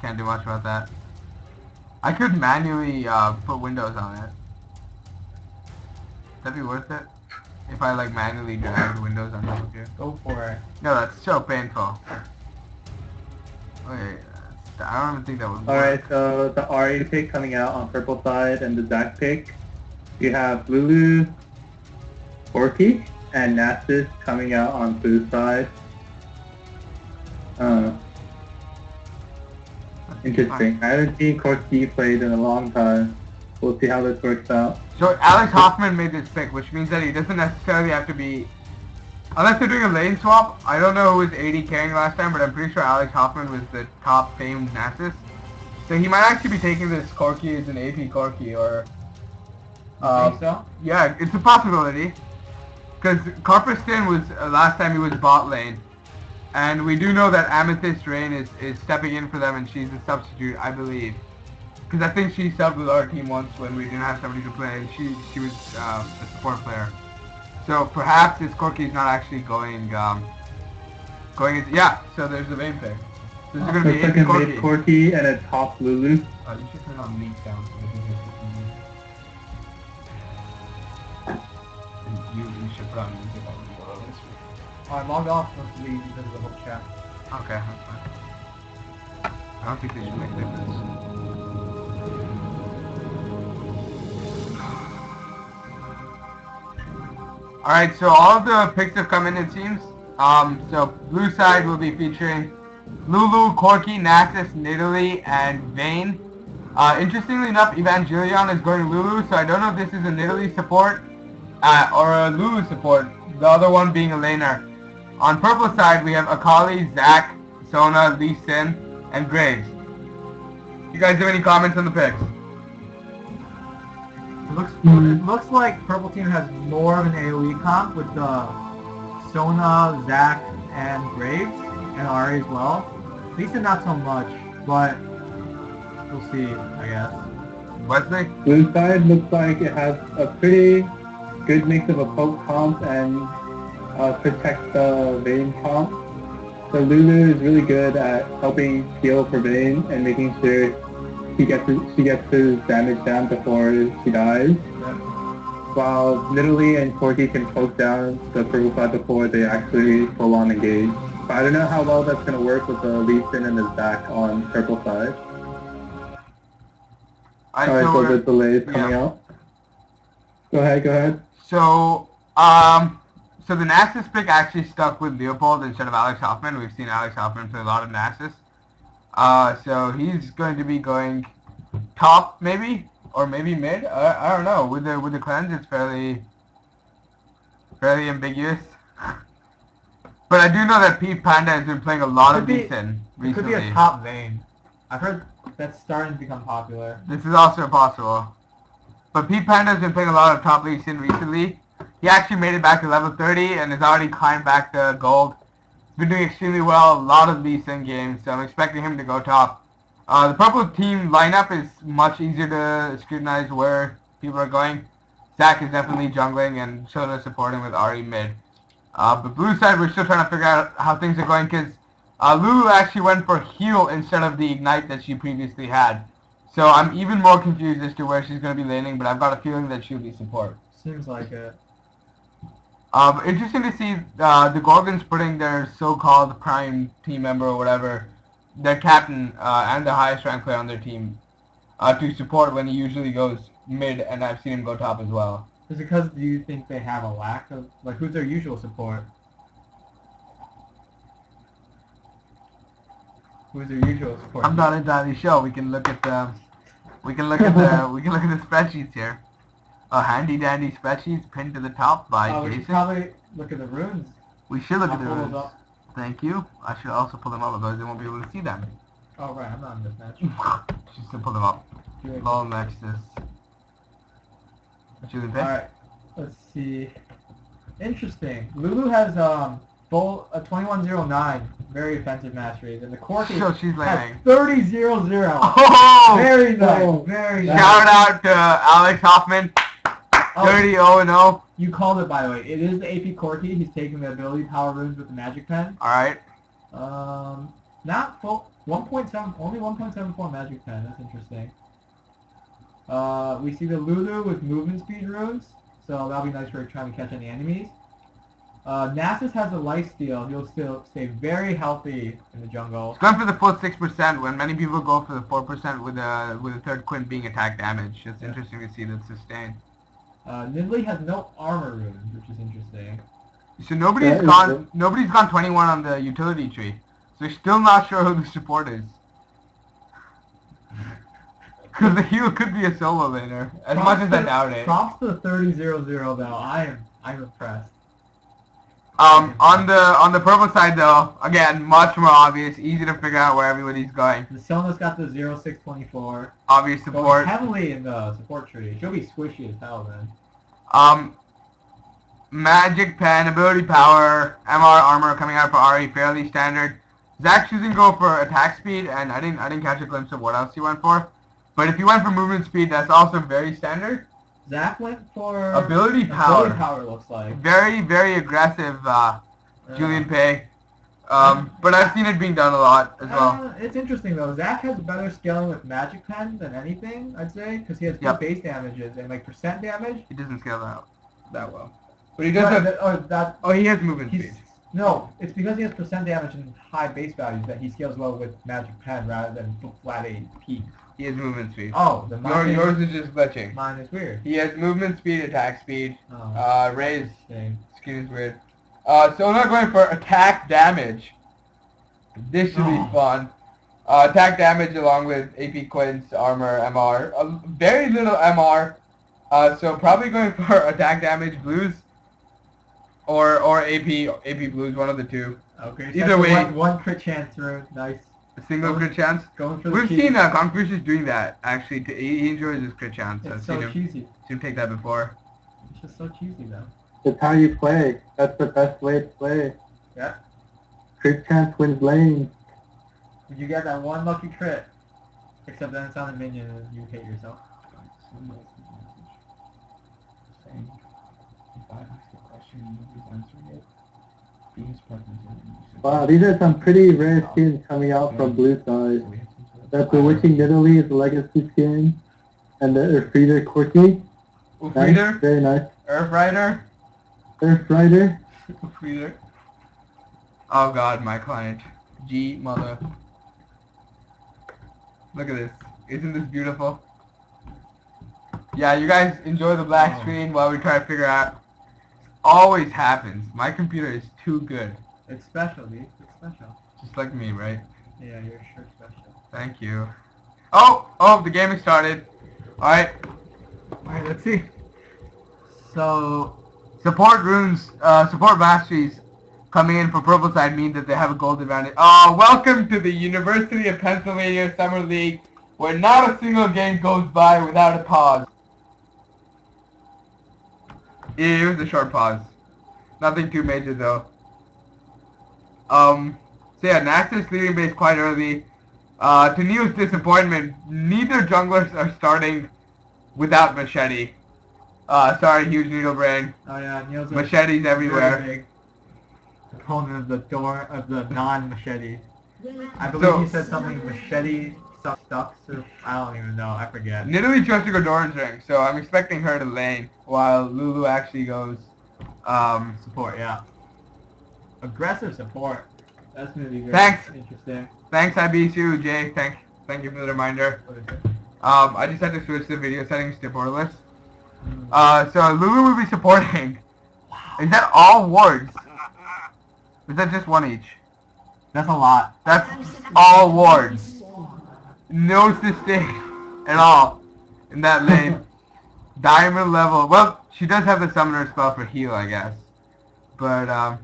Can't do much about that. I could manually put windows on it. That'd be worth it. If I like manually drag the windows on top of here. Go for it. No, that's so painful. Okay, I don't even think that would work. Alright, so the RA pick coming out on purple side and the Zach pick. You have Lulu, Orky, and Nasus coming out on blue side. Interesting. I haven't seen Corky played in a long time. We'll see how this works out. So Alex Hoffman made this pick, which means that he doesn't necessarily have to be... Unless they're doing a lane swap, I don't know who was 80 carrying last time, but I'm pretty sure Alex Hoffman was the top famed Nasus. So he might actually be taking this Corky as an AP Corky, or... think so? Yeah, it's a possibility. Because Carperston was, last time he was bot lane. And we do know that Amethyst Rain is stepping in for them, and she's a substitute, I believe. Because I think she subbed with our team once when we didn't have somebody to play, and she was a support player. So perhaps this Corky's not actually going into, yeah, so there's the main pick. This is going to be like a mid Corky and a top Lulu. You should turn on leak sound so we can hear you should put on music on the I logged off of the lead because of the whole chat. Okay, that's fine. I don't think they should make difference. Alright, so all of the picks have come in, it seems. So blue side will be featuring Lulu, Corky, Nasus, Nidalee, and Vayne. Interestingly enough, Evangelion is going Lulu, so I don't know if this is a Nidalee support or a Lulu support, the other one being a laner. On purple side, we have Akali, Zac, Sona, Lee Sin, and Graves. You guys have any comments on the picks? It looks like Purple Team has more of an AoE comp with Sona, Zac, and Graves, and Ari as well. Lisa not so much, but we'll see, I guess. Wesley? Blue side looks like it has a pretty good mix of a poke comp and protect the Vayne comp. So Lulu is really good at helping heal for Vayne and making sure she gets his damage down before she dies. While Nidalee and Corky can poke down the purple side before they actually full on engage. But I don't know how well that's going to work with the Lee Sin and the Zac on purple side. Alright, so the delay is coming out. Go ahead. So the Nasus pick actually stuck with Leopold instead of Alex Hoffman. We've seen Alex Hoffman play a lot of Nasus. So he's going to be going top, maybe, or maybe mid. I don't know. With the cleanse, it's fairly ambiguous. But I do know that Pete Panda has been playing a lot of Lee Sin recently. It could be a top Vayne. I've heard that's starting to become popular. This is also possible. But Pete Panda has been playing a lot of top Lee Sin recently. He actually made it back to level 30 and has already climbed back to gold. He's been doing extremely well, a lot of Lee Sin games, so I'm expecting him to go top. The purple team lineup is much easier to scrutinize where people are going. Zac is definitely jungling and Soda supporting with Ari mid. But blue side, we're still trying to figure out how things are going because Lulu actually went for heal instead of the ignite that she previously had. So I'm even more confused as to where she's going to be laning, but I've got a feeling that she'll be support. Seems like it. Interesting to see the Gorgons putting their so-called prime team member or whatever, their captain and the highest ranked player on their team to support when he usually goes mid, and I've seen him go top as well. Is it because do you think they have a lack of, like, who's their usual support? Who's their usual support? I'm not entirely sure. We can look at the spreadsheets here. Handy dandy spreadsheets pinned to the top by we Jason. should probably look at the runes. We should look at the pull those runes. up. Thank you. I should also pull them up, otherwise they won't be able to see them. Oh right, I'm not in this match. Just to pull them up. Lol Nexus. What you think? Alright, let's see. Interesting. Lulu has a 2109, very offensive masteries, and the Corky So she's has laning. 30-0-0. Oh! Very nice, very nice. Shout out to Alex Hoffman. 30-0-0. You called it, by the way. It is the AP Corky. He's taking the ability power runes with the magic pen. Alright. Not full. 1.7, only 1.74 magic pen. That's interesting. We see the Lulu with movement speed runes, so that'll be nice for trying to catch any enemies. Nasus has a lifesteal. He'll still stay very healthy in the jungle. It's going for the full 6% when many people go for the 4% with the third Quint being attack damage. It's interesting to see that sustained. Nidalee has no armor runes, which is interesting. So nobody's gone 21 on the utility tree. So we're still not sure who the support is. Because the heal could be a solo laner, as much as I doubt it. Props to 30-0-0 though. I'm impressed. On the purple side though, again, much more obvious, easy to figure out where everybody's going. The Sona's got the 0624. Obvious support. Going heavily in the support tree. She'll be squishy as hell then. Magic pen, ability power, MR armor coming out for Ari, fairly standard. Zach choosing to go for attack speed, and I didn't catch a glimpse of what else he went for. But if you went for movement speed, that's also very standard. Zach went for ability power. Ability power looks like. Very, very aggressive, Julian Pay. But I've seen it being done a lot as well. It's interesting though. Zach has better scaling with magic pen than anything, I'd say, because he has good base damages and like percent damage. He doesn't scale that well. But he does have. He has movement speed. No, it's because he has percent damage and high base values that he scales well with magic pen rather than flat AP. He has movement speed. Oh, yours is just glitching. Mine is weird. He has movement speed, attack speed. Raise. Skin is weird. So I'm not going for attack damage. This should be fun. Attack damage along with AP Quints, armor, MR. Very little MR. So probably going for attack damage blues. Or AP blues, one of the two. Okay. Either way. One crit chance through. Nice. A single crit chance? Going for We've seen Confucius doing that, actually. He enjoys his crit chance. It's so cheesy. Seen him take that before. It's just so cheesy, though. That's how you play. That's the best way to play. Yeah. Crit chance wins lane. You get that one lucky crit. Except then it's on a minion and you hate yourself. Wow, these are some pretty rare skins coming out from blue side. That's the Witching Nidalee is the legacy skin, and the Earthreader Quirky. Earthreader? Nice, very nice. Earthrider? Earthrider. Earthreader. Oh god, my client. G mother. Look at this. Isn't this beautiful? Yeah, you guys enjoy the black screen while we try to figure out. Always happens. My computer is too good. It's special, dude. It's special. Just like me, right? Yeah, you're sure special. Thank you. Oh, the game has started. Alright. Alright, let's see. So, support runes, support masteries coming in for purple side mean that they have a gold advantage. Welcome to the University of Pennsylvania Summer League, where not a single game goes by without a pause. It was a short pause. Nothing too major though. So yeah, Naxos leading base quite early. To Neil's disappointment, neither junglers are starting without machete. Sorry, huge needle brain. Oh yeah, Neil's machetes everywhere. Big opponent of the non-machete. I believe he said something machete stuff. So I don't even know. I forget. Nidalee chose to go Doran's ring, so I'm expecting her to lane while Lulu actually goes support. Yeah. Aggressive support. That's gonna be very interesting. Thanks, IBCU, Jay. Thank you for the reminder. I just had to switch the video settings to borderless. So Lulu will be supporting. Wow. Is that all wards? Is that just one each? That's a lot. That's all wards. No sustain at all in that lane. Diamond level. Well, she does have the summoner spell for heal, I guess. But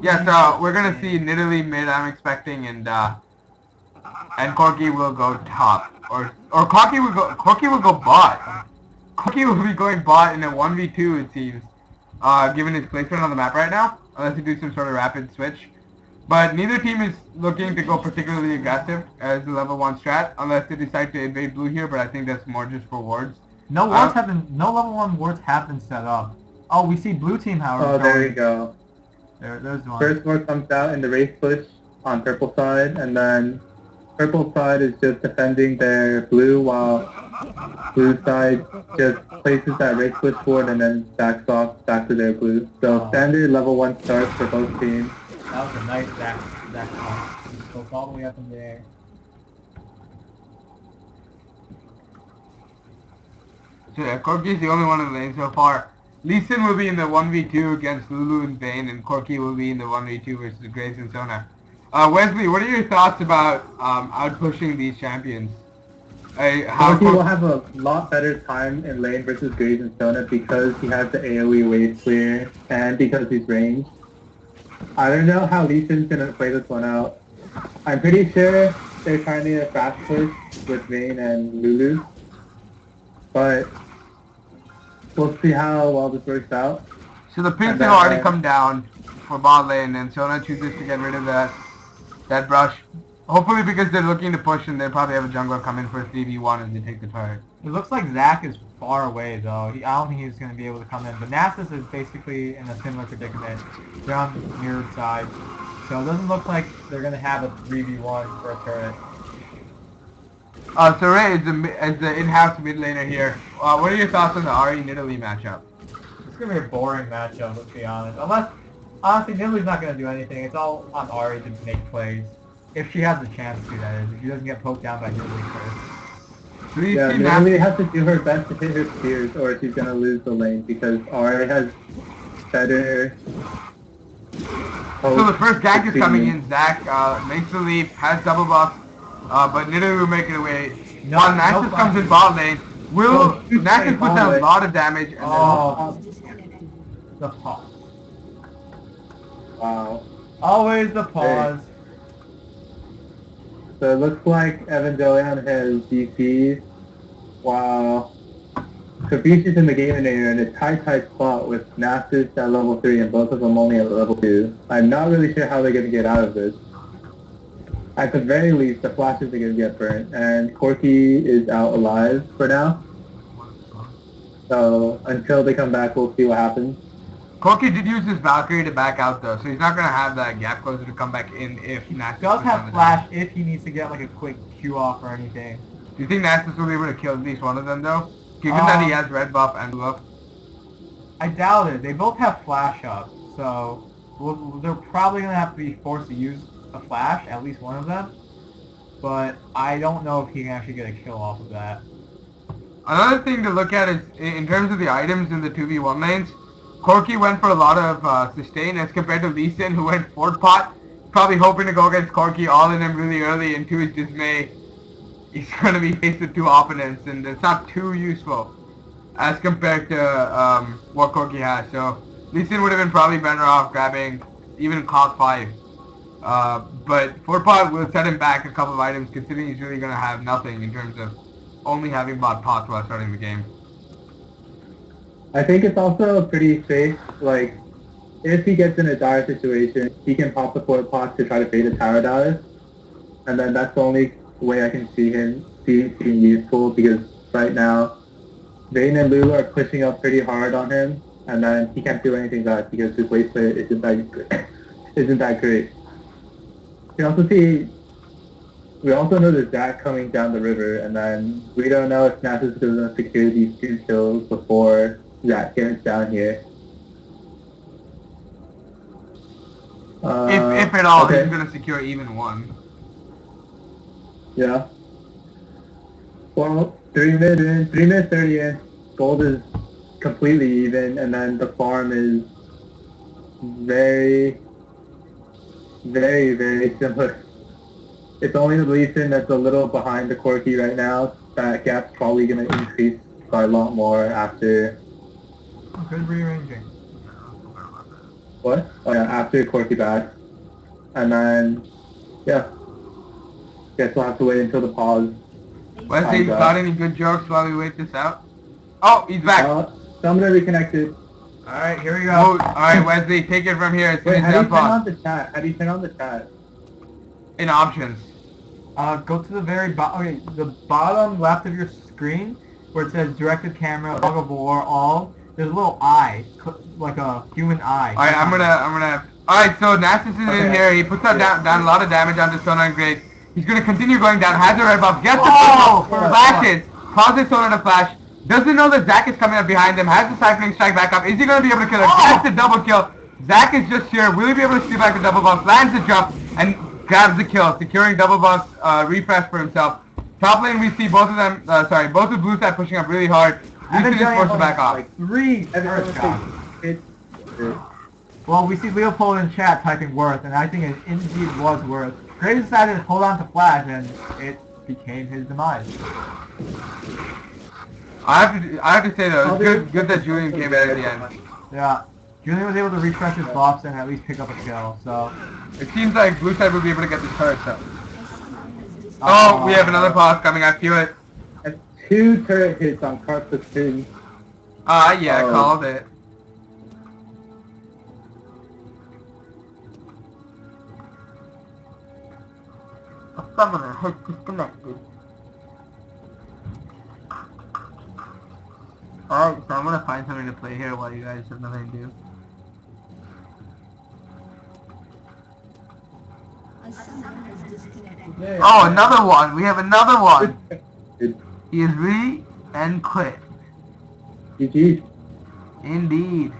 yeah. So we're gonna see Nidalee mid. I'm expecting, and Corky will go top, or Corky will go bot. Corky will be going bot in a 1v2, it seems, given his placement on the map right now, unless he do some sort of rapid switch. But neither team is looking to go particularly aggressive as the level 1 strat, unless they decide to invade blue here, but I think that's more just for wards. No level 1 wards have been set up. Oh, we see blue team, however. Oh, there you go. There's one. First ward comes out in the race push on purple side, and then purple side is just defending their blue, while blue side just places that red switch forward and then backs off back to their blue. So standard level 1 starts for both teams. That was a nice Zach pump. Just goes all the way up in the air. So yeah, Corky's the only one in the lane so far. Lee Sin will be in the 1v2 against Lulu and Vayne, and Corky will be in the 1v2 versus Graves and Sona. Wesley, what are your thoughts about out-pushing these champions? Corky will have a lot better time in lane versus Graves and Sona because he has the AoE wave clear and because he's ranged. I don't know how Lee Sin's gonna play this one out. I'm pretty sure they're trying to fast push with Vayne and Lulu, but we'll see how well this works out. So the pinks have already come down for bot lane, and Sona chooses to get rid of that brush. Hopefully because they're looking to push, and they probably have a jungler come in for a 3v1 as they take the turret. It looks like Zach is far away though. I don't think he's going to be able to come in. But Nasus is basically in a similar predicament. They're on the mirrored side. So it doesn't look like they're going to have a 3v1 for a turret. So Ray is the in-house mid laner here. What are your thoughts on the Ahri Nidalee matchup? It's going to be a boring matchup, let's be honest. Unless, honestly, Nidalee's not going to do anything. It's all on Ahri to make plays. If she has the chance to, that is. If she doesn't get poked down by Nidalee first. Yeah, Nidalee has to do her best to hit her spears or she's going to lose the lane because Ahri has better... So the first gank is coming in. Zach makes the leap, has double buff, but Nidalee will make it away. While Nasus comes in bot lane, Nasus puts down a lot of damage and the pause. Wow. Always the pause. So it looks like Evangelion has DCs, while Caprice is in the game enator in a tight spot with Nasus at level 3 and both of them only at level 2. I'm not really sure how they're going to get out of this. At the very least, the flashes are going to get burnt, and Corky is out alive for now. So until they come back, we'll see what happens. Corky did use his Valkyrie to back out though, so he's not going to have that gap closer to come back in if Nasus... He does have flash if he needs to get like a quick Q off or anything. Do you think Nasus will be able to kill at least one of them though? Given that he has red buff and blue buff? I doubt it. They both have flash up, so they're probably going to have to be forced to use a flash, at least one of them. But I don't know if he can actually get a kill off of that. Another thing to look at is, in terms of the items in the 2v1 lanes, Corky went for a lot of sustain as compared to Lee Sin, who went Fort Pot, probably hoping to go against Corky, all in him really early, and to his dismay, he's going to be faced with two opponents, and it's not too useful as compared to what Corky has. So Lee Sin would have been probably better off grabbing even cost 5. But Fort Pot will set him back a couple of items, considering he's really going to have nothing in terms of only having bought pots while starting the game. I think it's also pretty safe, like, if he gets in a dire situation, he can pop the Fort Pot to try to fade a tower dive, and then that's the only way I can see him being useful, because right now, Vayne and Lulu are pushing up pretty hard on him, and then he can't do anything back because his wave play isn't that great. You also see, we also know there's Zach coming down the river, and then we don't know if Nasus is going to secure these 2 kills before Zach gets down here. If at all, he's going to secure even one. Yeah. Well, 3 minutes 30 in, gold is completely even, and then the farm is very, very, very similar. It's only the Lee Sin that's a little behind the Corky right now. That gap's probably going to increase by a lot more after... Good rearranging. What? Oh yeah, after Corky back. And then, yeah. Guess we'll have to wait until the pause. Wesley, got any good jokes while we wait this out? Oh, he's back! Someone reconnected. Alright, here we go. Oh, alright, Wesley, take it from here. Wait, how do you turn on the chat? How do you turn on the chat? In options. Go to the very bottom, okay, the bottom left of your screen, where it says directed camera, log of war, all. There's a little eye, like a human eye. Alright, I'm gonna... Alright, so Nasus is in here. He puts down a lot of damage onto Sona and Graves. He's going to continue going down. Has the red buff. Gets the Oh, flashes. Causes Sona to flash. Doesn't know that Zac is coming up behind him. Has the siphoning strike back up. Is he going to be able to kill her? Gets the double kill. Zac is just here. Will he be able to steal back the double buff? Lands the jump and grabs the kill, securing double buff refresh for himself. Top lane, we see both of them. Both of blue side pushing up really hard. Leeson is forced to back off. Like 3 turret shots. It's Well, we see Leopold in chat typing worth, and I think it indeed was worth. Graves decided to hold on to flash, and it became his demise. I have to say though, it's good that Julian came in at the end. Yeah. Julian was able to refresh his buffs and at least pick up a kill, so... It seems like blue side will be able to get this turret though. Oh, we have another pause coming. I feel it. and 2 turret hits on Carpus 2. Yeah, Oh. called it. A summoner has disconnected. Alright, so I'm gonna find something to play here while you guys have nothing to do. Oh, another one! We have another one! He is re and quit. GG. Indeed.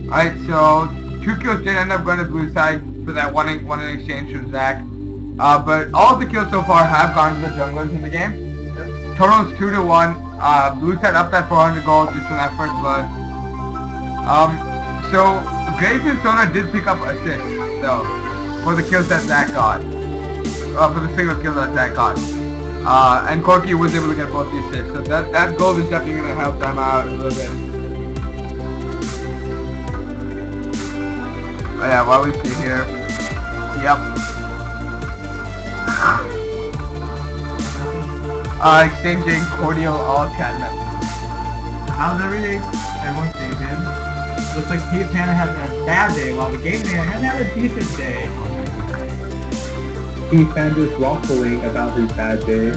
Alright, so 2 kills did end up going to blue side for that one in exchange from Zac. But all of the kills so far have gone to the junglers in the game. Total is 2-1. Blue side up that 400 gold just from that first blood. So Graves and Sona did pick up assists though for the kills that Zac got. For the single kill that Zac got. And Corky was able to get both the assists. So that gold is definitely going to help them out a little bit. Oh yeah, while we see here. Yep. Exchanging cordial all chat messages. How's everything? Everyone's staying in. Looks like Pete Panda has a bad day, while the game man has had a decent day. He Panda's waffling about his bad day,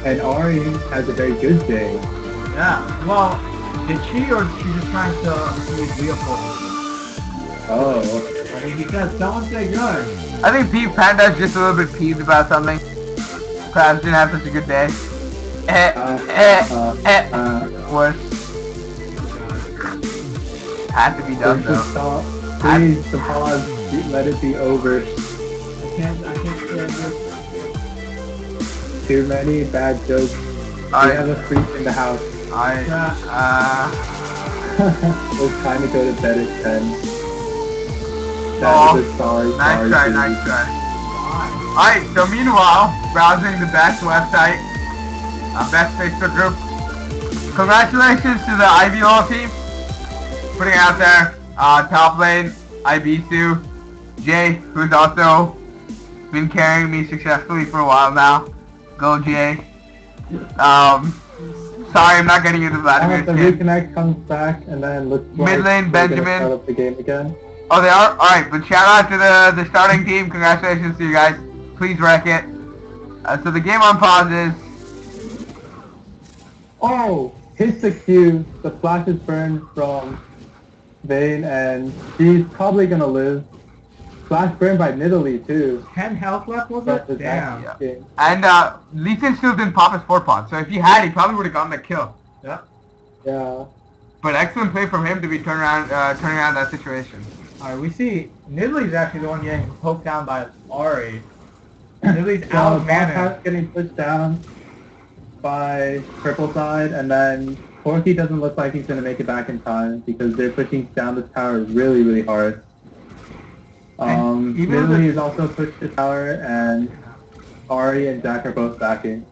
and Ari has a very good day. Yeah, well, did she or is she just trying to use Leopold? Oh. I mean, because someone say good. I think Pete Panda is just a little bit peeved about something. Perhaps didn't have such a good day. Worse. Had to be done though. Please, the pause, let it be over. I can't stand this. Too many bad jokes. We have a freak in the house. It's time to go to bed at 10. That is a sorry. Nice try. Alright, so meanwhile, browsing the best website, best Facebook group. Congratulations to the IVL team. Putting out there, top lane, Ibisu, Jay, who's also been carrying me successfully for a while now. Go Jay. Sorry, I'm not getting you the Vladimir The skin. reconnect comes back, and then looks like Mid lane, we're gonna Benjamin. start up the game again. Oh, they are? Alright, but shout out to the starting team. Congratulations to you guys. Please wreck it. So the game on pause is... Oh! Hits the Q, the flash is burned from Vayne, and she's probably gonna live. Flash burned by Nidalee too. 10 health left, was But it? the Damn. next game. And Leeson still didn't pop his 4-pot, so if he had, he probably would have gotten the kill. Yep. Yeah. But excellent play from him to be turning around that situation. Alright, we see Nidalee's actually the one getting poked down by Ari. Nidalee's out of mana. Bot's getting pushed down by purple side, and then Corky doesn't look like he's gonna make it back in time because they're pushing down the tower really, really hard. And even Nidalee has also pushed the tower, and Ari and Zac are both backing.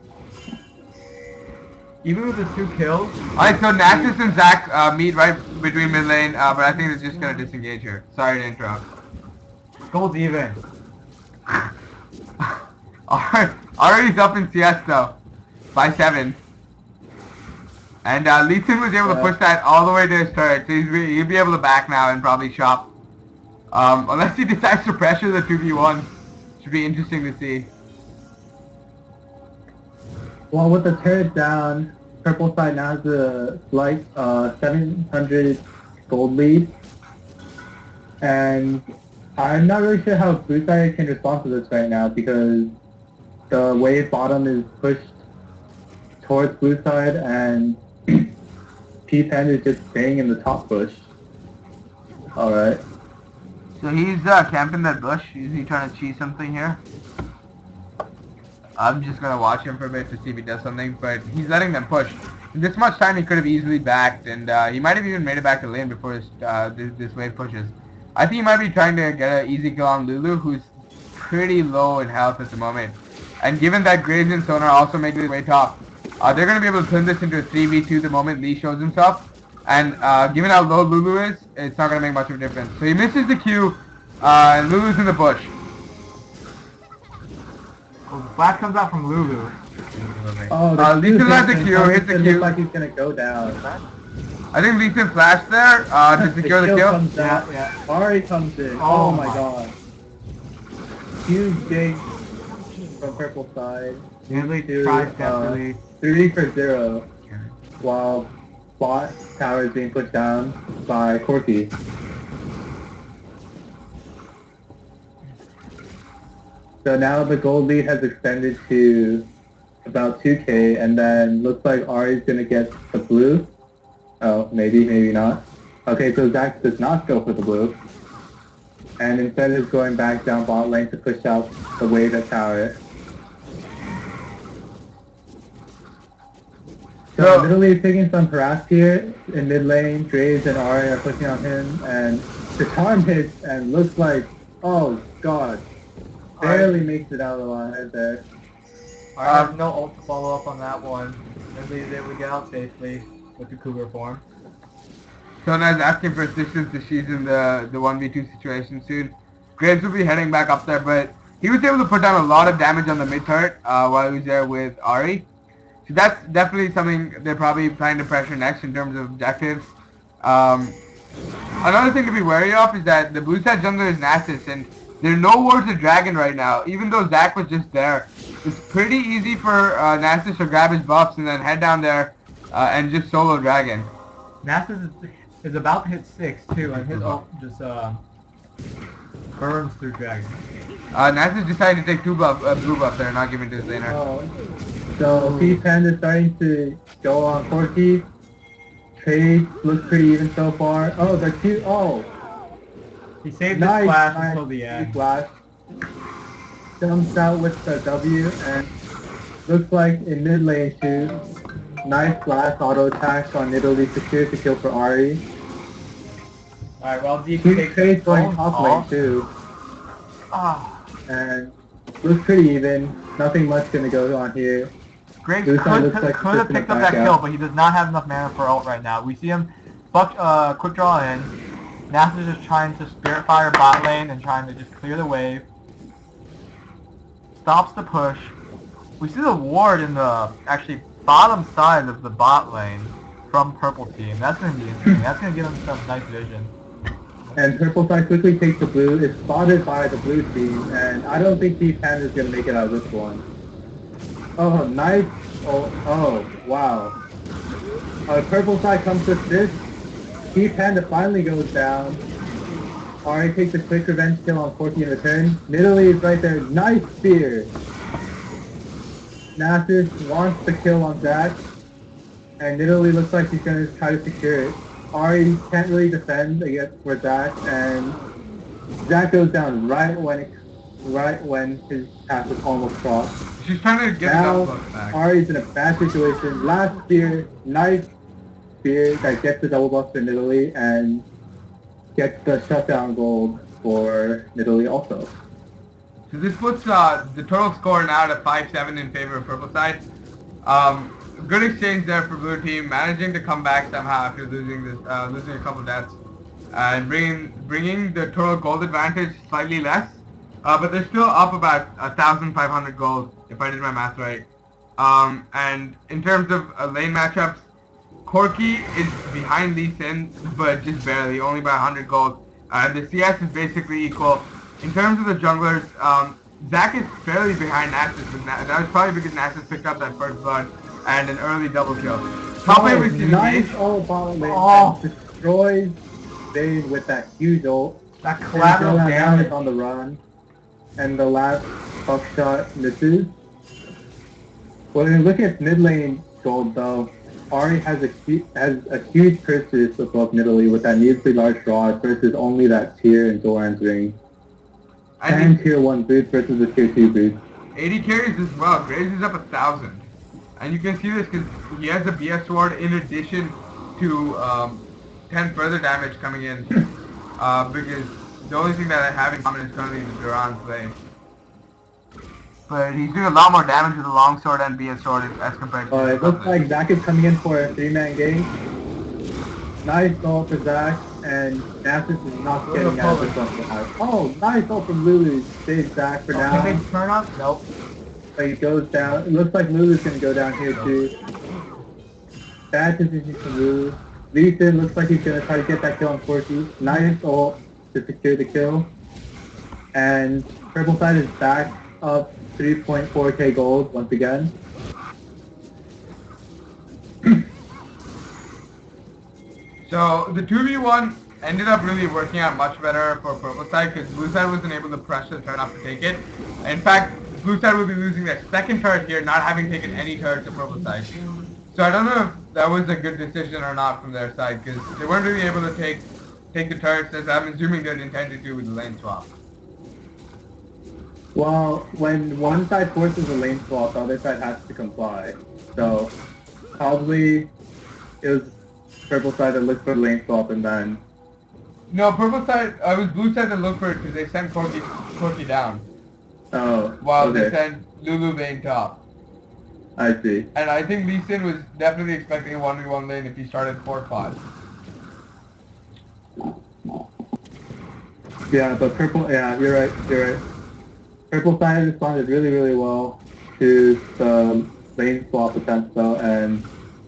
Even with the 2 kills, Alright, so Naxxus and Zac meet right between mid lane, but I think they're just going to disengage here. Sorry to interrupt. gold's even. Ari's up in CS though, by 7. And Leeson was able to push that all the way to his turret, so he'll be able to back now and probably shop. Unless he decides to pressure the 2v1. Should be interesting to see. Well, with the turret down, purple side now has a slight 700 gold lead, and I'm not really sure how blue side can respond to this right now because the wave bottom is pushed towards blue side, and P-Pen is just staying in the top bush. Alright. So he's camping that bush. Is he trying to cheese something here? I'm just gonna watch him for a bit to see if he does something, but he's letting them push. In this much time, he could have easily backed, and he might have even made it back to lane before this wave pushes. I think he might be trying to get an easy kill on Lulu, who's pretty low in health at the moment. And given that Graves and Sonar also make it way top, they're going to be able to turn this into a 3v2 the moment Lee shows himself. And given how low Lulu is, it's not going to make much of a difference. So he misses the Q, and Lulu's in the bush. Well, the flash comes out from Lulu. Oh, Lee still has the Q, hits the It Q. looks like he's gonna go down. I think Lee can flash there to secure the kill. Comes out. Yeah. Ari comes in. Oh Oh my my. god. Huge dig from purple side. Usually Two, tries desperately. 3 for 0. While bot tower is being pushed down by Corky. So now the gold lead has extended to about 2k, and then looks like Ari's gonna get the blue. Oh, maybe, maybe not. Okay, so Zach does not go for the blue, and instead is going back down bot lane to push out the wave at tower. So literally taking some harass here in mid lane. Graves and Ari are pushing on him, and the charm hits and looks like, oh god, barely makes it out of the line right there. I have no ult to follow up on that one. And he's able to get out safely with the Cougar form. Sona's asking for assistance if she's in the 1v2 situation soon. Graves will be heading back up there, but he was able to put down a lot of damage on the mid turret while he was there with Ari. So that's definitely something they're probably planning to pressure next in terms of objectives. Another thing to be wary of is that the blue side jungler is Nasus, and there are no wards of Dragon right now, even though Zach was just there. It's pretty easy for Nasus to grab his buffs and then head down there and just solo Dragon. Nasus is about to hit 6 too, and his ult just burns through Dragon. Nasus decided to take blue buff there and not give it to his laner. Oh. So P-Pen is starting to go on Corky. Trade looks pretty even so far. Oh, the Q. Oh, He saved nice, his flash nice. until the end. Flash. Jumps out with the W, and looks like in mid lane too. Nice flash auto attack on Italy secure to kill for Ari. Alright, well, DK Huge takes trade going own top call. lane too. Ah, And looks pretty even. Nothing much gonna go on here. Graves Blue side could looks like have it's picked gonna up that back kill, out. but he does not have enough mana for ult right now. We see him quick draw in. Nasus is just trying to Spirit Fire bot lane and trying to just clear the wave. Stops the push. We see the ward in the actually bottom side of the bot lane from purple team. That's going to be interesting. That's going to give him some nice vision. And purple side quickly takes the blue. It's spotted by the blue team, and I don't think P-Pen is gonna make it out of this one. Oh, nice. Oh, wow. Purple side comes with this. P-Panda finally goes down. Ari takes a quick revenge kill on Corky in return. Italy is right there. Nice spear. Nasus wants the kill on Zach. And Italy looks like he's going to try to secure it. Ari can't really defend against for Zach, and Zach goes down right when his path is almost crossed. She's trying to get the Now, double buff back. Ari's in a bad situation. Last spear, nice spear that gets the double buff for Italy and gets the shutdown gold for Italy also. So this puts the total score now at 5-7 in favor of purple side. Good exchange there for blue team, managing to come back somehow after losing a couple deaths, and bringing the total gold advantage slightly less. But they're still up about 1,500 gold, if I did my math right. And in terms of lane matchups, Corky is behind Lee Sin, but just barely, only by 100 gold. The CS is basically equal. In terms of the junglers, Zach is fairly behind Nasus, but that was probably because Nasus picked up that first blood and an early double kill. Top lane we've seen nice engage. ult bottom lane. Oh. And destroys Vayne with that huge ult. That And collateral Jonah now damage. is on the run. And the last buckshot misses. When we look at mid lane gold though, Ari has a huge purchase above Nidalee with that needlessly large draw versus only that tier in Zoran's ring. And tier 1 boost versus the tier 2 boost. 80 carries as well. Graves is up 1,000. And you can see this because he has a BS sword in addition to 10 further damage coming in. Because the only thing that I have in common is currently the Duran play. But he's doing a lot more damage with the longsword and BS sword as compared to It looks like Zach is coming in for a 3-man game. Nice ult for Zach, and Nasus is not getting out of this one. Oh, nice ult from Lulu. Saves Zach for now. Can they turn up? Nope. But he goes down. It looks like Lulu's going to go down here too. Bad position from Lulu. Lee Sin looks like he's going to try to get that kill on Corky. Nice ult to secure the kill. And purple side is back up 3.4k gold once again. So the 2v1 ended up really working out much better for purple side because blue side wasn't able to press the turn off to take it. In fact, blue side will be losing their second turret here, not having taken any turret to purple side. So I don't know if that was a good decision or not from their side because they weren't really able to take the turrets as I'm assuming they'd intended to with the lane swap. Well, when one side forces a lane swap, the other side has to comply. So probably it was purple side that looked for the lane swap and then... No, purple side, it was blue side that looked for it because they sent Corky down. Oh, While okay. they sent Lulu Vayne top. I see. And I think Lee Sin was definitely expecting a 1v1 lane if he started 4-5. Yeah, but purple, yeah, you're right. Purple side responded really well to the lane swap attempt though, and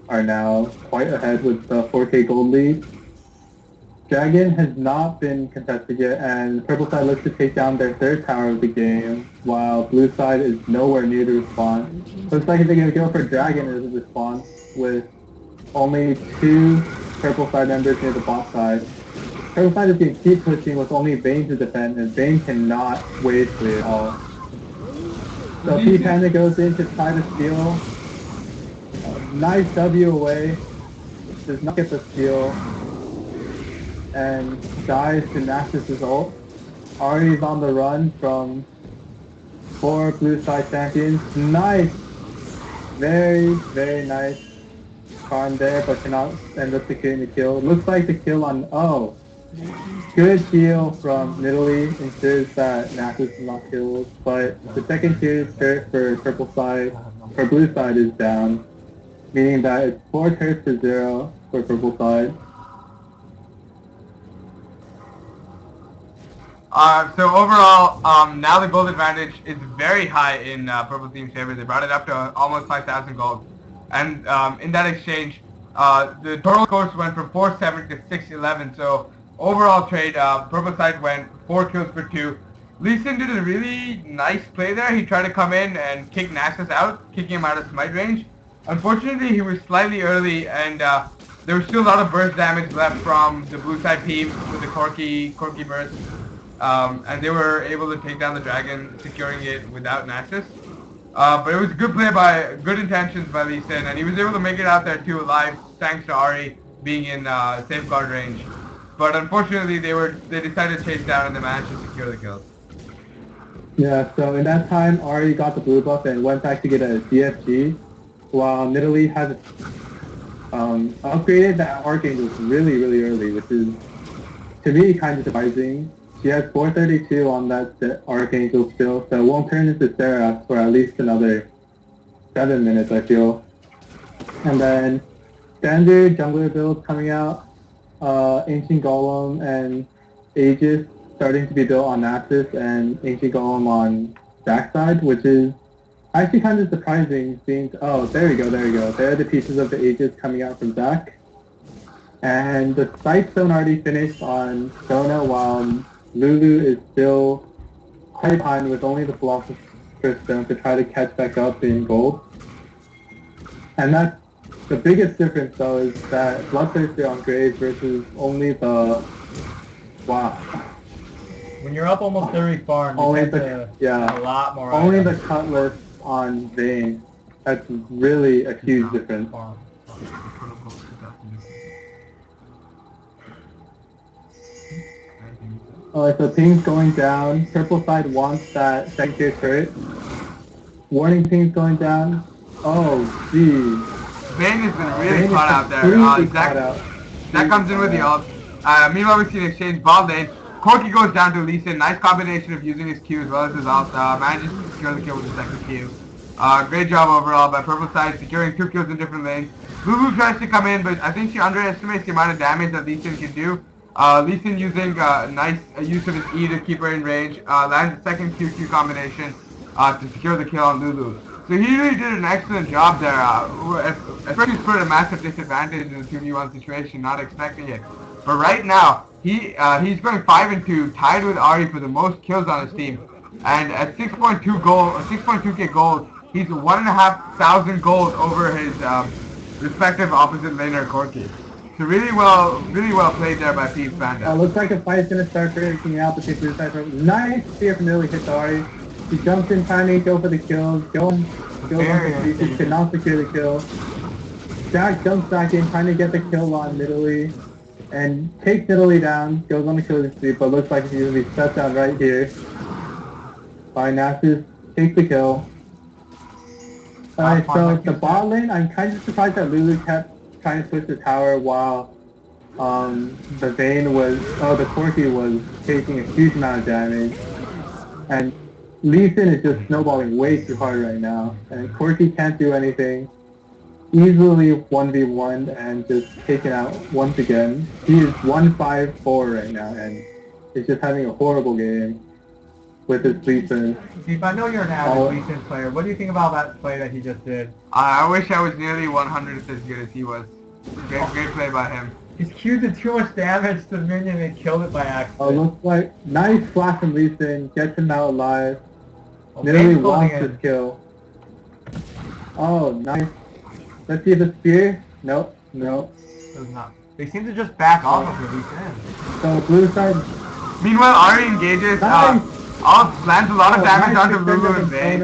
are now quite ahead with the 4k gold lead. Dragon has not been contested yet, and purple side looks to take down their third tower of the game, while blue side is nowhere near the respawn. Looks like they're going to go for Dragon as a response, with only 2 purple side members near the bot side. Purple side is going to keep pushing with only Vayne to defend, and Vayne cannot wave clear at all. So P-Panda goes in to try to steal. Nice W away. Does not get the steal. And dies to Nasus' ult. Ari's on the run from 4 blue side champions. Nice! Very nice farm there, but cannot end up securing the kill. Looks like the kill on... Oh! Good heal from Nidalee ensures that Nasus is not killed, but the second tier turret for purple side, for blue side is down, meaning that it's 4 turrets to 0 for purple side. So overall, now the gold advantage is very high in purple team's favor. They brought it up to almost 5,000 gold, and in that exchange, the total scores went from 4-7 to 6-11. So overall trade, purple side went 4 kills for 2. Lee Sin did a really nice play there. He tried to come in and kick Nasus out, kicking him out of smite range. Unfortunately, he was slightly early, and there was still a lot of burst damage left from the blue side team with the Corky burst. And they were able to take down the dragon, securing it without Nasus. But it was a good play by, good intentions by Lee Sin, and he was able to make it out there too alive, thanks to Ari being in safeguard range. But unfortunately, they decided to chase down and they managed to secure the kills. Yeah, so in that time, Ari got the blue buff and went back to get a DFG, while Nidalee has upgraded that Archangel really early, which is, to me, kind of surprising. She has 432 on that Archangel still, so it won't turn into Seraph for at least another 7 minutes, I feel. And then, standard jungler builds coming out, Ancient Golem and Aegis starting to be built on Nasus and Ancient Golem on backside, which is actually kind of surprising, seeing, oh, there we go. There are the pieces of the Aegis coming out from Zach. And the Sight Stone already finished on Sona, while Lulu is still hide behind with only the Philosopher's Stone to try to catch back up in gold. And that's the biggest difference though is that Bloodthirster on Graves versus only the wow. When you're up almost 30 farm, you Only tend the to yeah. have a lot more Only items. the Cutlass on Vayne. That's really a huge difference. Farm. Alright, so ping's going down. Purple side wants that second tier turret. Warning ping's going down. Oh, geez. Vayne has been really Vayne is caught out there. completely caught out. That comes in with the ult. Meanwhile, we see an exchange ball lane. Corki goes down to Lee Sin. Nice combination of using his Q as well as his ult. Manages to secure the kill with the second Q. Great job overall by Purple side, securing 2 kills in different lanes. Lulu tries to come in, but I think she underestimates the amount of damage that Lee Sin can do. Lee Sin using nice use of his E to keep her in range. Lands the second QQ combination to secure the kill on Lulu. So he really did an excellent job there, especially put a massive disadvantage in a 2v1 situation, not expecting it. But right now, he's going 5-2, tied with Ari for the most kills on his team. And at 6.2k gold, he's 1,500 gold over his respective opposite laner Corki. So really well played there by Peeps Panda. Looks like a fight's gonna start breaking out between blue side. Nice spear from Lily hits Ari. He jumps in trying to go for the kills. Goes on the street, cannot secure the kill. Jack jumps back in trying to get the kill on Nidalee. And takes Nidalee down, goes on the killing streak, but looks like he's gonna be shut down right here. By Nasus, takes the kill. Alright, so the bot lane, I'm kind of surprised that Lulu kept trying to push the tower while the Vayne was, the Corki was taking a huge amount of damage. And Lee Sin is just snowballing way too hard right now. And Corki can't do anything. Easily 1v1 and just taken out once again. He is 1-5-4 right now and is just having a horrible game with his Lee Sin. Steve, I know you're an avid Lee Sin player. What do you think about that play that he just did? I wish I was nearly 100th as good as he was. Great play by him. He's Q'd did too much damage to the minion and killed it by accident. Oh, looks like nice flash from Lee Sin, gets him out alive. Well, Nearly wants his kill. Oh, nice. Let's see the spear. Nope, nope. Does not. They seem to just back off of the Lee Sin. So blue side. Meanwhile, Ari engages. Nice. Lands a lot of damage nice onto Lulu and Vayne.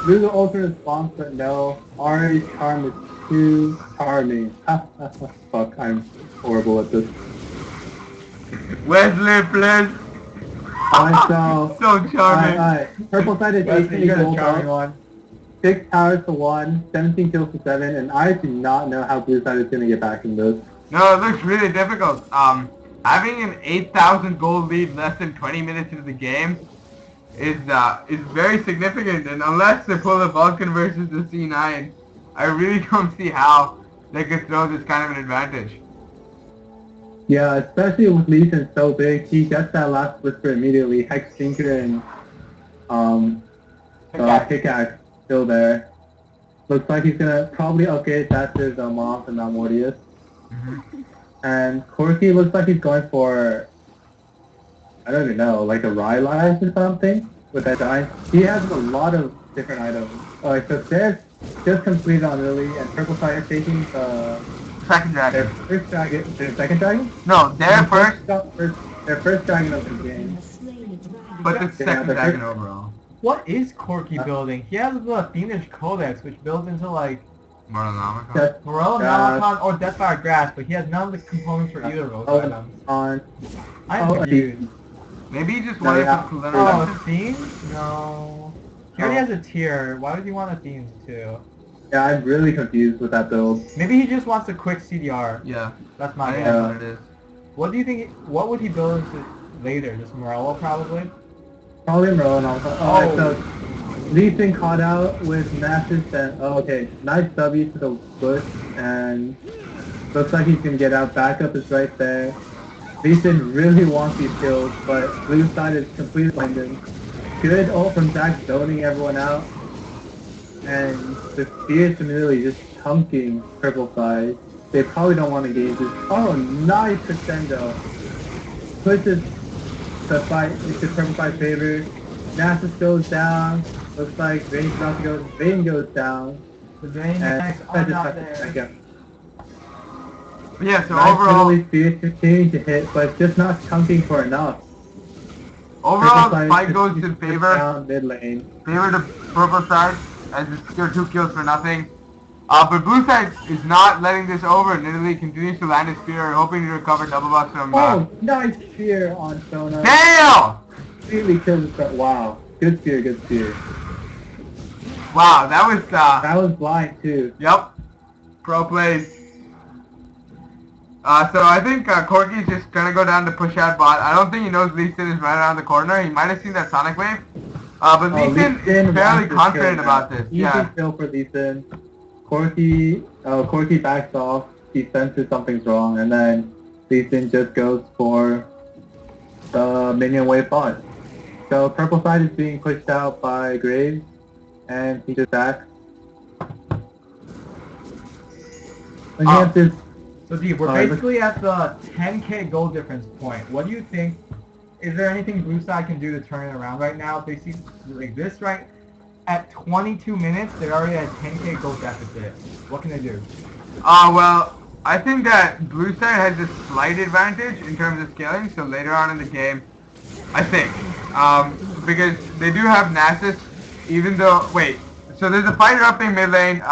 Lulu ultimate response, but no. Ari's charm is too charming. Fuck, I'm horrible at this. Wesley, please. Alright, so. So charming. Alright. Purple side is 18 gold up. 6 towers to 1, 17 kills to 7, and I do not know how blue side is going to get back in this. No, it looks really difficult. Having an 8,000 gold lead less than 20 minutes into the game is very significant, and unless they pull a Vulcan versus the C9, I really don't see how they could throw this kind of an advantage. Yeah, especially with Lee Sin so big, he gets that last whisper immediately. Hex Tinker and Pickaxe still there. Looks like he's gonna probably upgrade that to the Moth and not Mortius. And Corki looks like he's going for, I don't even know, like a Rylai's or something with that giant. He has a lot of different items. Alright, so there's just completed on Lily, and Purple Fire taking the Second dragon. Their second dragon? No, their first, their first dragon of the game. but the second dragon overall. What is Corki building? He has the Fiendish Codex, which builds into like Morellamicon? Morellamicon or Deathfire Grass, but he has none of the components for either of those items. I'm confused. Maybe he just wanted some preliminary. Oh, Fiends? No. He already has a tier. Why would he want a Fiends too? Yeah, I'm really confused with that build. Maybe he just wants a quick CDR. Yeah. That's my guess. guess. What it is. What do you think? What would he build into later? Just Morello probably? Probably Rowan also. Alright, so Lee Sin caught out with Nasus and okay, nice W to the bush and looks like he can get out. Backup is right there. Lee Sin really wants these kills, but blue side is completely blinded. Good ult from Jack zoning everyone out. And the spears from Lily just chunking purple side. They probably don't want to engage this. Oh, nice crescendo. Pushes the fight is the purple side favor. Nasus goes down. Looks like Vane's about to go. Vane goes down. The Vayne And mechanics I are just not have to there. again. But yeah, so Nice overall, early speed continuing to hit, but just not chunking for enough. overall, Purple the side fight goes just in pushed favor down mid lane. favor the purple side as it's still 2 kills for nothing. But blue side is not letting this over and literally continues to land his spear, hoping to recover double buffs from. Oh, nice spear on Sona. Damn! Completely kills the threat. Wow, good spear, good spear. Wow, that was That was blind too. yep, pro plays. So I think Corky's just gonna go down to push out bot. I don't think he knows Lee Sin is right around the corner. He might have seen that Sonic Wave. But Lee Sin is fairly confident about this. Easy Yeah. kill for Lee Sin. Corky backs off. He senses something's wrong, and then Lee Sin just goes for the minion wave bot. So purple side is being pushed out by Graves, and he just backs. Against this. So Dee, we're basically at the 10k gold difference point. What do you think? Is there anything blue side can do to turn it around right now? If they see like this right at 22 minutes, they're already at 10k gold deficit. What can they do? Well, I think that blue side has a slight advantage in terms of scaling. So later on in the game, I think, because they do have Nasus, even though so there's a fight erupting mid lane.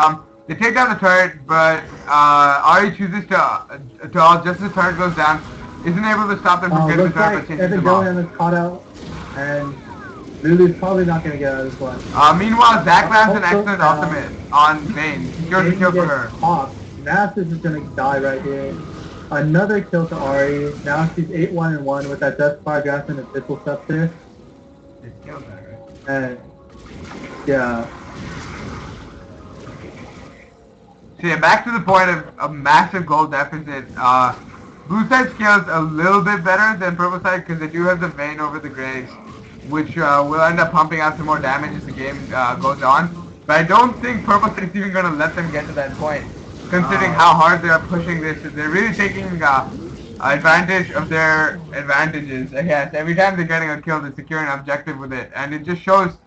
They take down the turret, but Ari chooses to ult just as the turret goes down. Isn't able to stop them from getting the Looks turret, like but changes Evan them off. Gilliam is caught out, and Lulu's probably not going to get out of this one. Meanwhile, Zach lands an Also, excellent ultimate on Vayne. Secures the kill for her. Nasus is going to die right here. Another kill to Ari. Now she's 8-1-1 with that Deathfire Grasp and Abyssal Scepter. It's killed that, right? And yeah. So yeah, back to the point of a massive gold deficit. Blue side scales a little bit better than purple side because they do have the Vayne over the Graves, which will end up pumping out some more damage as the game goes on. But I don't think purple side is even going to let them get to that point, considering how hard they are pushing this. They're really taking advantage of their advantages, I guess. Every time they're getting a kill, they're securing an objective with it. And it just shows,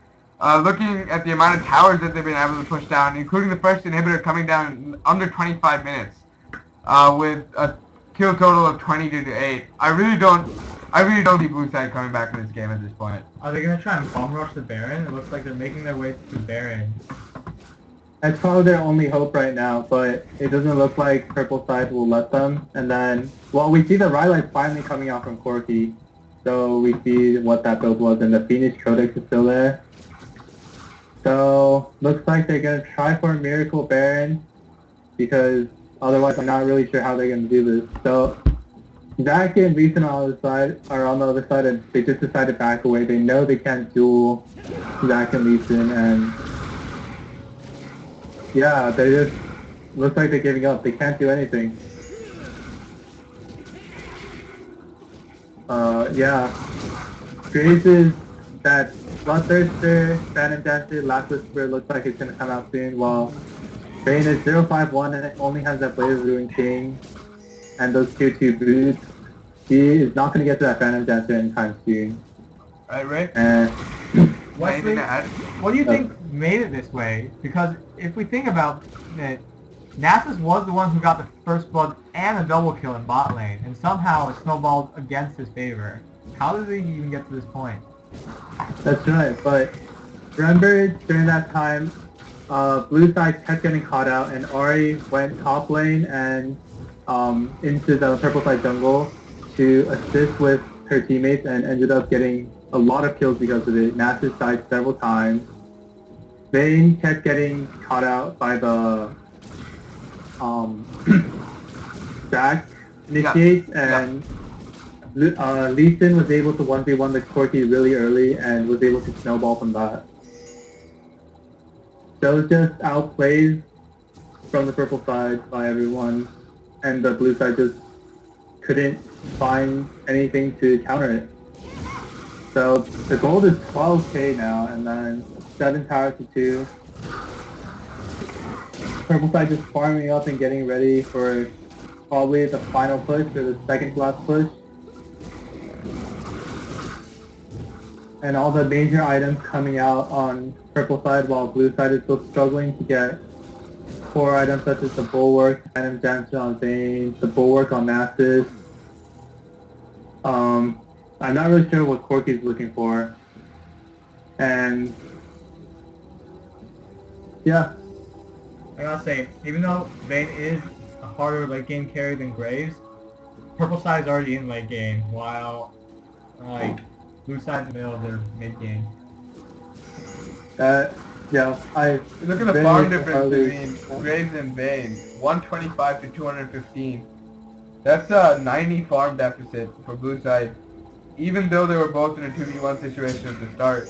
looking at the amount of towers that they've been able to push down, including the first inhibitor coming down in under 25 minutes, with a kill total of 22 to 8. I really don't see blue side coming back in this game at this point. Are they gonna try and bomb rush the Baron? It looks like they're making their way to Baron. That's probably their only hope right now, but it doesn't look like purple side will let them. And then, well, we see the Rylite finally coming out from Corky. So we see what that build was, and the Phoenix Codex is still there. So, looks like they're going to try for a Miracle Baron, because otherwise I'm not really sure how they're going to do this. So, Zach and Lee Sin on the other side, and they just decided to back away. They know they can't duel Zach and Lee Sin, and yeah, they just looks like they're giving up. They can't do anything. Yeah. Graves is that Bloodthirster, Phantom Dancer, Last Whisper looks like it's gonna come out soon, while Bane is 051 and it only has that Blade of Ruin King and those tier 2 boots. He is not gonna get to that Phantom Dancer anytime soon. Right, Ray? And Wesley, what do you think made it this way? Because if we think about it, Nasus was the one who got the first blood and a double kill in bot lane, and somehow it snowballed against his favor. How did he even get to this point? that's right, but remember during that time, blue side kept getting caught out, and Ari went top lane and into the purple side jungle to assist with her teammates and ended up getting a lot of kills because of it. Nasus died several times. Vayne kept getting caught out by the Zach initiates, and Lee Sin was able to 1v1 the Corky really early and was able to snowball from that. So it was just outplayed from the purple side by everyone, and the blue side just couldn't find anything to counter it. So the gold is 12k now, and then 7 towers to 2. Purple side just farming up and getting ready for probably the final push or the second to last push. and all the major items coming out on purple side, while blue side is still struggling to get core items such as the bulwark, items damage on Vayne, the bulwark on Masses. I'm not really sure what Corky's looking for. And yeah, I gotta say, even though Vayne is a harder late game carry than Graves, purple side's already in late game, while like blue side's in the middle of their mid game. yeah, I Look at the farm difference between Graves and Vayne. 125 to 215. That's a 90 farm deficit for blue side, even though they were both in a 2v1 situation at the start.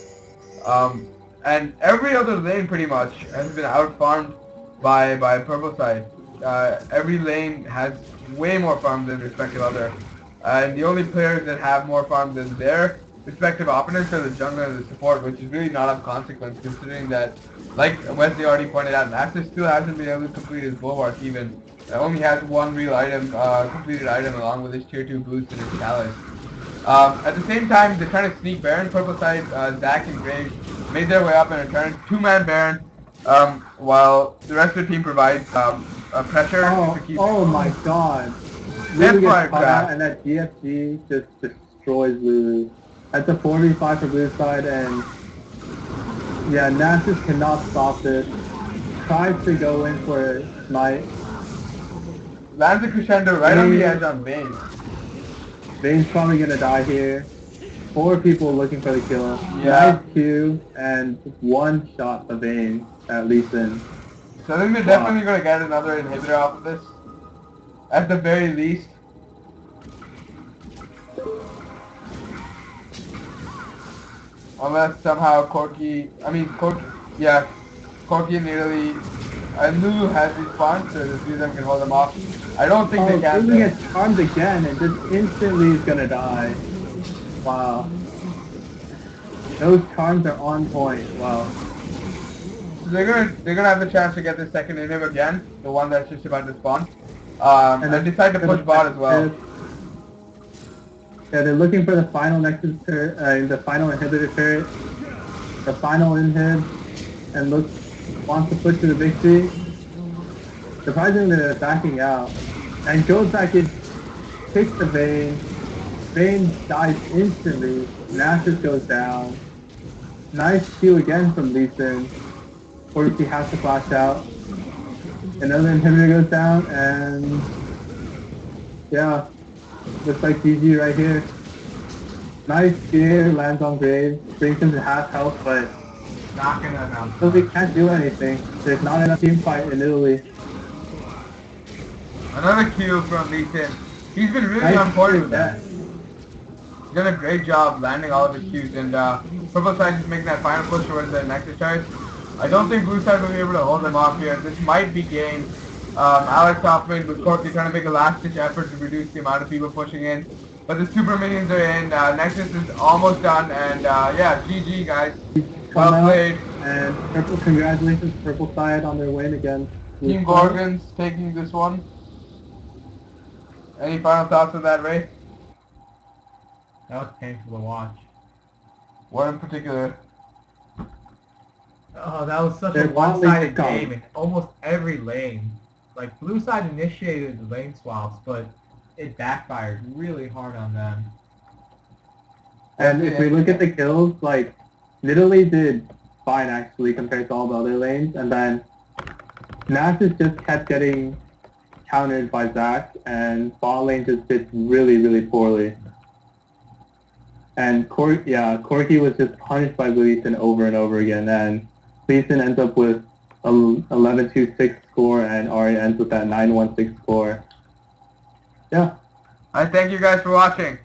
And every other lane pretty much has been out-farmed by purple side. Every lane has way more farm than respective other. And the only players that have more farm than their respective opponents are the jungler and the support, which is really not of consequence considering that, like Wesley already pointed out, Naxxus still hasn't been able to complete his bulwark even. Only has one real item, completed item along with his tier 2 boost and his chalice. At the same time, they're trying to sneak Baron. Purple side, Zach and Graves made their way up in a turn. Two-man Baron, while the rest of the team provides pressure to keep... Oh my god. Lulu gets caught out and that GFG just destroys Lulu. That's a 4v5 for blue side, and yeah, Naxxus cannot stop this. Tries to go in for a smite. Lands a crescendo right on the edge on Vayne. Vayne's probably gonna die here. 4 people looking for the kill. Yeah. Nice Q and 1 shot for Vayne at least in. So I think they're definitely going to get another inhibitor off of this. At the very least. Unless somehow Corky and Nearly, and Lulu has these spawns, so the 3 of them can hold them off. I don't think they can. Lulu gets charmed again and just instantly is gonna die. Wow. Those charms are on point. Wow. So they're gonna have the chance to get the second inhib again, the one that's just about to spawn. And they decide to push bot as well. Yeah, they're looking for the final Nexus turret, the final inhibitor turret, the final inhib, and wants to push to the victory. Surprisingly, they're backing out, and goes back in, takes the Vayne. Vayne dies instantly. Naxxus goes down. Nice Q again from Lee Sin. Corky has to flash out. Another inhibitor goes down, and yeah, looks like GG right here. Nice spear, lands on Graves, brings him to half health, but Not gonna announce. so they can't do anything. There's not enough team fight in Italy. Another kill from Lee Sin. He's been really on point with that. He's done a great job landing all of his Qs, and purple side is making that final push towards the Nexus charge. I don't think blue side will be able to hold them off here. This might be game. Alex off mid with Corky trying to make a last-ditch effort to reduce the amount of people pushing in. But the super minions are in. Nexus is almost done, and yeah, GG guys. Well played. And congratulations to purple side on their win against Team Gorgons taking this one. Any final thoughts on that, Ray? That was painful to watch. What in particular? Oh, that was such They're a one-sided wildly game in almost every lane. Like, blue side initiated the lane swaps, but it backfired really hard on them. And if we look at the kills, like, Nidalee did fine actually compared to all the other lanes, and then Naxxus just kept getting countered by Zach, and bot lane just did really, really poorly. And Corky was just punished by Luisin over and over again, and Luisin ends up with an 11-2-6 score, and Arya ends with that 9-1-6 score. Yeah. I thank you guys for watching.